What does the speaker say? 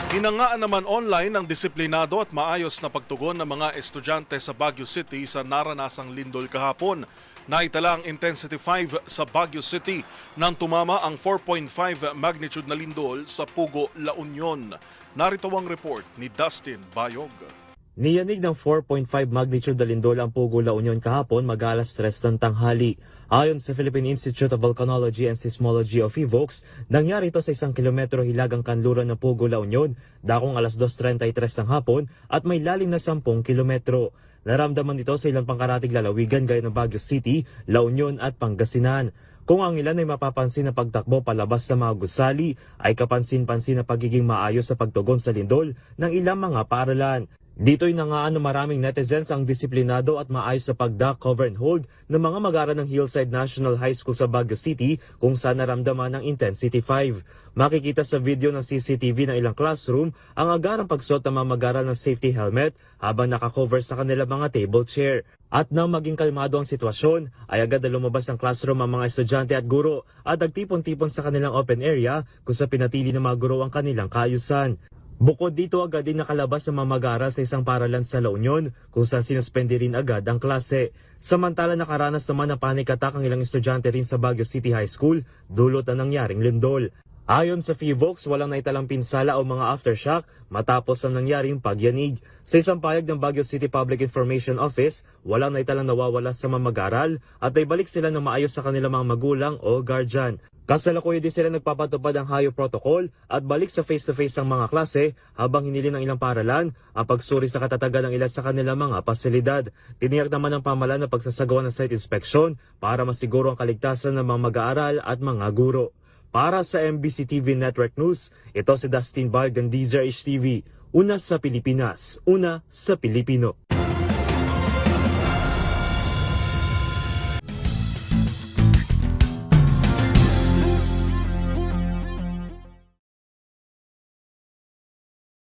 Hinangaan naman online ang disiplinado at maayos na pagtugon ng mga estudyante sa Baguio City sa naranasang lindol kahapon. Naitala ang intensity 5 sa Baguio City nang tumama ang 4.5 magnitude na lindol sa Pugo, La Union. Narito ang report ni Dustin Bayog. Niyanig ng 4.5 magnitude na lindol ang Pugo, La Union kahapon mag-alas 3 ng tanghali. Ayon sa Philippine Institute of Volcanology and Seismology of PHIVOLCS, nangyari ito sa 1 kilometro hilagang kanluran ng Pugo, La Union, dakong alas 2:33 ng hapon at may lalim na 10 kilometro. Naramdaman ito sa ilang pangkaratig lalawigan gaya ng Baguio City, La Union at Pangasinan. Kung ang ilan ay mapapansin na pagtakbo palabas ng mga gusali, ay kapansin-pansin na pagiging maayos sa pagtugon sa lindol ng ilang mga paaralan. Dito'y nangaan ng maraming netizens ang disiplinado at maayos sa pagdak, cover and hold ng mga mag-aaral ng Hillside National High School sa Baguio City kung saan naramdaman ng Intensity 5. Makikita sa video ng CCTV ng ilang classroom ang agarang pagsuot ng mga mag-aaral ng safety helmet habang nakakover sa kanilang mga table chair. At nang maging kalmado ang sitwasyon, ay agad na lumabas ng classroom ang mga estudyante at guro at nagtipon-tipon sa kanilang open area kung sa pinatili ng mga guro ang kanilang kaayusan. Bukod dito, agad din nakalabas ang mga mag-aaral sa isang paaralan sa La Union kung saan sinuspende rin agad ang klase. Samantala nakaranas naman ng panic attack ang ilang estudyante rin sa Baguio City High School dulot na nangyaring lindol. Ayon sa PHIVOLCS, walang naitalang pinsala o mga aftershock matapos ang nangyaring pagyanig. Sa isang payag ng Baguio City Public Information Office, walang naitalang nawawala sa mga mag-aaral at naibalik sila ng maayos sa kanilang mga magulang o guardian. Kasalukuyan din sila nagpapatupad ang HAYO protocol at balik sa face-to-face ang mga klase habang hinili ng ilang paaralan ang pagsuri sa katatagan ng ilan sa kanilang mga pasilidad. Tiniyak naman ng pamahalaan na pagsasagawa ng site inspection para masiguro ang kaligtasan ng mga mag-aaral at mga guro. Para sa MBC TV Network News, ito si Dustin Bayog ng DZRH TV. Una sa Pilipinas, una sa Pilipino.